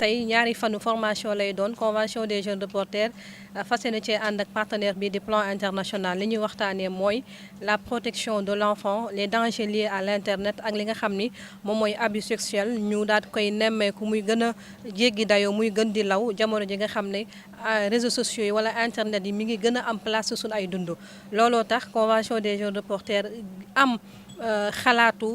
tey ñaari fanu formation lay doon convention des jeunes reporters fas yéene cee ànd ak partenaire bi di plan international li ñuy waxtaanee mooy la protection de l'enfant les dangers liés à l'internet ak li nga xam ni moom mooy abus sexuel ñu daal di koy nemmeeku muy gën a jéggi dayoo muy gën di law jamono ji nga xam ne réseaux sociaux yi wala internet yi mi ngi gën a am place suñu ay dund looloo tax convention des jeunes reporters am xalaatu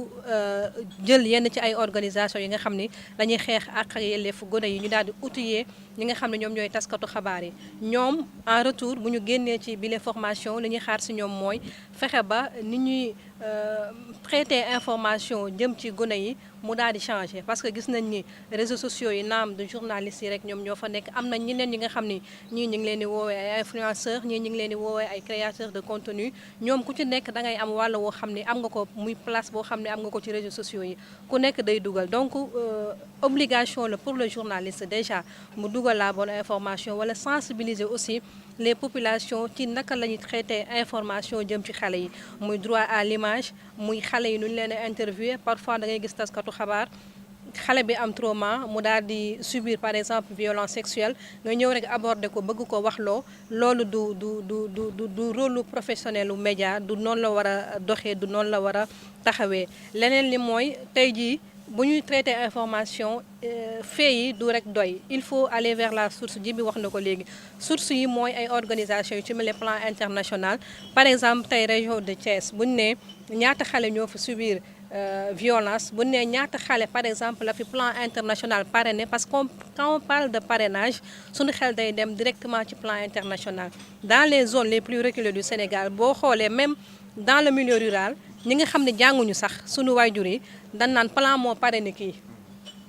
jël yenn ci ay organisation yi nga xam ni dañuy xeex ak yelleefu gone yi ñu daal di outiller ñi nga xam ne ñoom ñooy taskatu xabaar yi ñoom en retour bu ñu génnee ci bile formation li ñuy xaar si ñoom mooy fexe ba ni ñuy traiter information jëm ci gone yi mu daal di changer parce que gis nañ ni réseaux sociaux yi naam de journalistes yi rek ñoom ñoo fa nekk am na ñeneen ñi nga xam ni ñii ñu ngi leen di woowee ay influenceurs ñii ñu ngi leen di woowee ay créateurs de contenu ñoom ku ci nekk da ngay am wàll woo xam ni am nga ko muy place boo xam ne am nga ko ci réseaux sociaux yi ku nekk day dugal donc obligation la pour le journaliste déjà mu dugal la bonne information wala sensibiliser aussi les populations ci naka la ñuy traiter information jëm ci xale yi muy droit à l'image muy xale yi nu ñu leen a interviewer parfois da ngay gis taskatu xabaar xale bi am trauma mu daal di subir par exemple violence sexuelle nga ñëw rek aborder ko bëgg ko waxloo loolu du rôle professionnel u média du noonu la war a doxee du noonu la war a taxawee leneen li mooy tey jii bu ñuy traiter information fait yi du rek doy il faut aller vers la source ji bi wax na ko léegi source yi mooy ay organisation yu ci mel ne plan international par exemple tey région de Thiès bu ñu nee ñaata xale ñoo fa subir violence bu ne ñaata xale par exemple la fi plan international parrainé parce que quand on parle de parrainage suñu xel day dem directement ci plan international dans les zones les plus reculées du Sénégal boo xoolee même dans le milieu rural ñi nga xam ne jànguñu sax suñu waajur yi dañ naan plan moo parrainé kii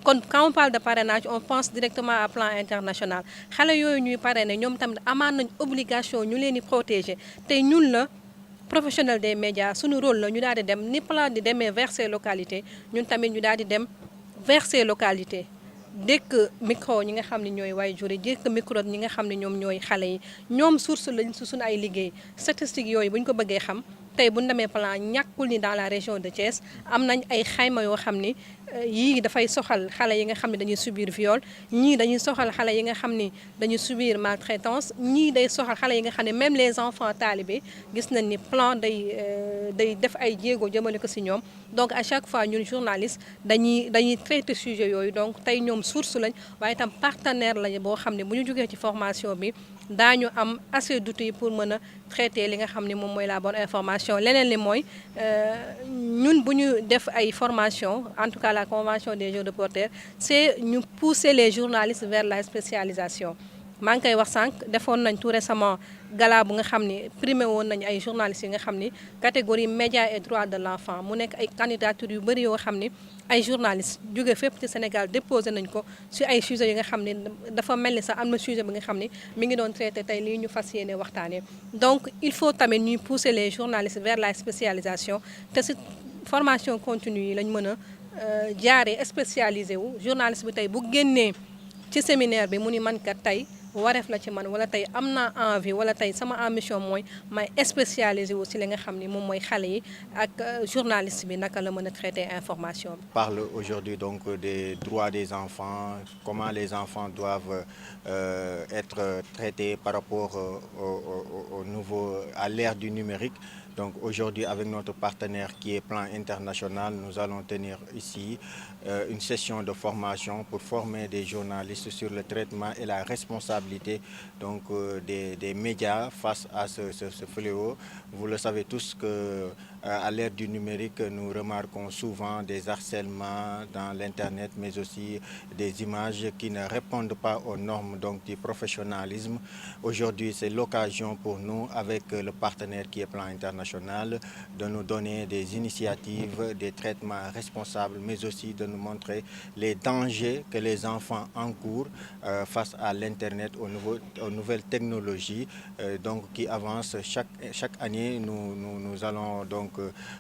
kon quand on parle de parrainage on pense directement à plan international xale yooyu ñuy parrainé ñoom tamit amaan nañ obligation ñu leen di protéger tey ñun la professionnel des médias suñu rôle la ñu daal di dem ni plan di demee vers ces localités ñun tamit ñu daal di dem vers ces localités dëkk micro ñi nga xam ne ñooy waajur yi dëkk micro ñi nga xam ne ñoom ñooy xale yi ñoom source lañ su suñu ay liggéey statistiques yooyu bu ñu ko bëggee xam tey bu ñu demee plan ñàkkul ni dans la région de Thiès am nañ ay xayma yoo xam ni yii dafay soxal xale yi nga xam ne dañuy subir viol ñii dañuy soxal xale yi nga xam ni dañuy subir maltraitance ñii day soxal xale yi nga xam ne même les enfants talibés gis nañ ni plan day def ay jéego jëmale ko ci ñoom donc à chaque fois ñun journaliste dañuy traiter sujet yooyu donc tey ñoom source lañ waaye itam partenaire lañ boo xam ne bu ñu jógee ci formation bi daañu am assez d'outils pour mën a traiter li nga xam ne moom mooy la bonne information leneen li mooy ñun bu ñu def ay formation en tout cas la convention des jeunes reporters c'est ñu pousser les journalistes vers la spécialisation maa ngi koy wax sànq defoon nañ tout récemment gala bu nga xam ni primé woon nañu ay journalistes yi nga xam ni catégorie médias et droits de l'enfant mu nekk ay candidatures yu bëri yoo xam ni ay journalistes jóge fépp ci Sénégal déposé nañ ko ci ay sujets yi nga xam ni dafa mel ni sax am na sujet bi nga xam ni mi ngi doon traité tey lii ñu fas yéene waxtaanee donc il faut tamit ñuy pousser les journalistes vers la spécialisation te ci formation continue yi lañ mën a jaaree spécialisé wu journaliste bi tey bu génnee ci séminaire bi mu ni man kat tey wareef la ci man wala tey am naa envie wala tey sama ambition mooy may spécialisé wu ci li nga xam ni moom mooy xale yi ak journaliste bi naka la mën a traiter information bi. On parle aujourd'hui donc des droits des enfants, comment les enfants doivent être traités par rapport au nouveau à l'ère du numérique. Donc aujourd'hui, avec notre partenaire qui est Plan International, nous allons tenir ici une session de formation pour former des journalistes sur le traitement et la responsabilité donc, des médias face à ce fléau. Vous le savez tous que à l'ère du numérique, nous remarquons souvent des harcèlements dans l'Internet, mais aussi des images qui ne répondent pas aux normes donc, du professionnalisme. Aujourd'hui, c'est l'occasion pour nous, avec le partenaire qui est Plan International, de nous donner des initiatives, des traitements responsables, mais aussi de nous montrer les dangers que les enfants encourent face à l'Internet, aux nouvelles technologies donc, qui avancent. Chaque année, nous allons donc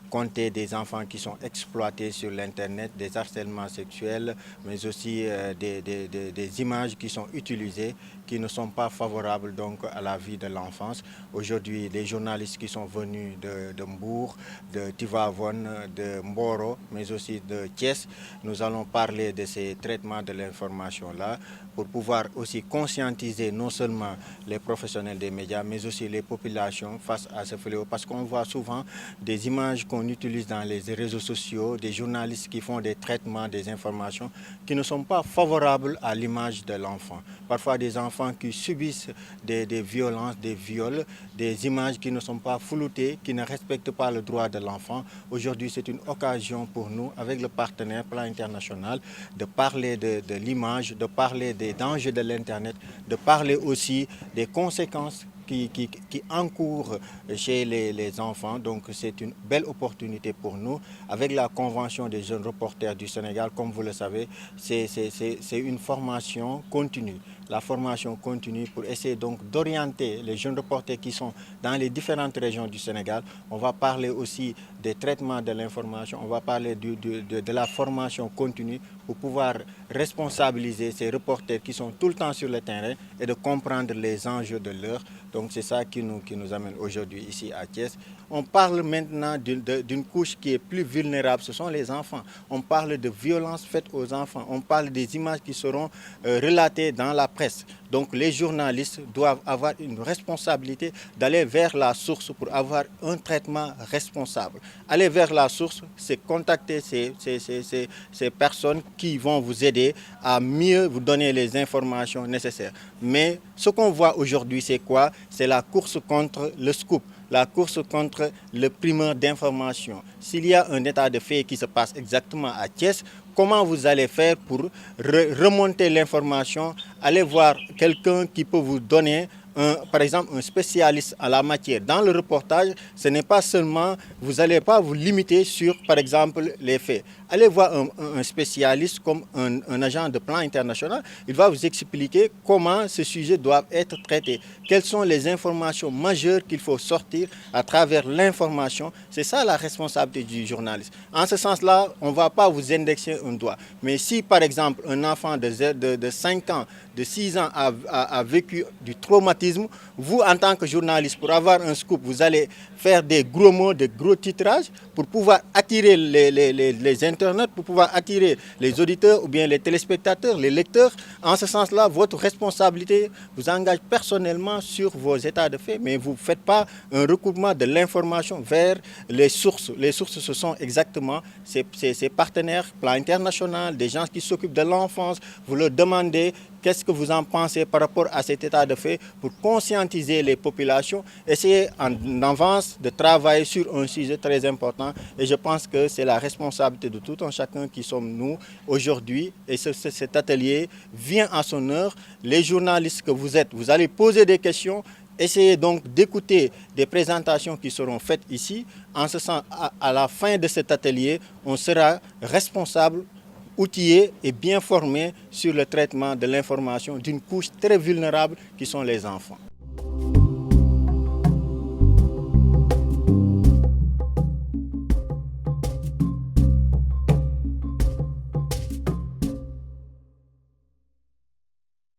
compter des enfants qui sont exploités sur l'Internet, des harcèlements sexuels, mais aussi des images qui sont utilisées qui ne sont pas favorables donc à la vie de l'enfance. Aujourd'hui, les journalistes qui sont venus de Mbour, de Tivaouane, de Mboro, mais aussi de Thiès, nous allons parler de ces traitements de l'information-là pour pouvoir aussi conscientiser non seulement les professionnels des médias, mais aussi les populations face à ce fléau. Parce qu'on voit souvent des images qu'on utilise dans les réseaux sociaux, des journalistes qui font des traitements des informations qui ne sont pas favorables à l'image de l'enfant. Parfois des enfants qui subissent des violences, des viols, des images qui ne sont pas floutées, qui ne respectent pas le droit de l'enfant. Aujourd'hui, c'est une occasion pour nous, avec le partenaire Plan International, de parler de l'image, de parler des dangers de l'Internet, de parler aussi des conséquences qui encourent chez les enfants. Donc c'est une belle opportunité pour nous. Avec la Convention des jeunes reporters du Sénégal, comme vous le savez, c'est une formation continue. La formation continue pour essayer donc d'orienter les jeunes reporters qui sont dans les différentes régions du Sénégal. On va parler aussi des traitements de l'information, on va parler de la formation continue pour pouvoir responsabiliser ces reporters qui sont tout le temps sur le terrain et de comprendre les enjeux de l'heure. Donc c'est ça qui nous amène aujourd'hui ici à Thiès. On parle maintenant d'une couche qui est plus vulnérable, ce sont les enfants. On parle de violences faites aux enfants, on parle des images qui seront relatées dans la presse. Donc les journalistes doivent avoir une responsabilité d'aller vers la source pour avoir un traitement responsable. Aller vers la source, c'est contacter ces personnes qui vont vous aider à mieux vous donner les informations nécessaires. Mais ce qu'on voit aujourd'hui, c'est quoi? C'est la course contre le scoop, la course contre le primeur d'information. S'il y a un état de fait qui se passe exactement à Thiès, comment vous allez faire pour remonter l'information, aller voir quelqu'un qui peut vous donner par exemple un spécialiste en la matière. Dans le reportage, ce n'est pas seulement, vous n'allez pas vous limiter sur par exemple les faits. Allez voir un spécialiste comme un agent de Plan International, il va vous expliquer comment ce sujet doit être traité. Quelles sont les informations majeures qu'il faut sortir à travers l'information. C'est ça la responsabilité du journaliste. En ce sens-là, on ne va pas vous indexer un doigt. Mais si par exemple un enfant de 5 ans, de 6 ans a vécu du traumatisme, vous en tant que journaliste, pour avoir un scoop, vous allez faire des gros mots, des gros titrages pour pouvoir attirer les internautes, pour pouvoir attirer les auditeurs ou bien les téléspectateurs, les lecteurs. En ce sens-là, votre responsabilité vous engage personnellement sur vos états de fait, mais vous ne faites pas un recoupement de l'information vers les sources. Les sources, ce sont exactement ces partenaires, Plan International, des gens qui s'occupent de l'enfance. Vous leur demandez qu'est-ce que vous en pensez par rapport à cet état de fait pour conscientiser les populations, essayer en avance de travailler sur un sujet très important. Et je pense que c'est la responsabilité de tout un chacun qui sommes nous aujourd'hui. Et cet atelier vient à son heure. Les journalistes que vous êtes, vous allez poser des questions. Essayez donc d'écouter des présentations qui seront faites ici. En ce sens, à la fin de cet atelier, on sera responsable, outillés et bien formés sur le traitement de l'information d'une couche très vulnérable qui sont les enfants.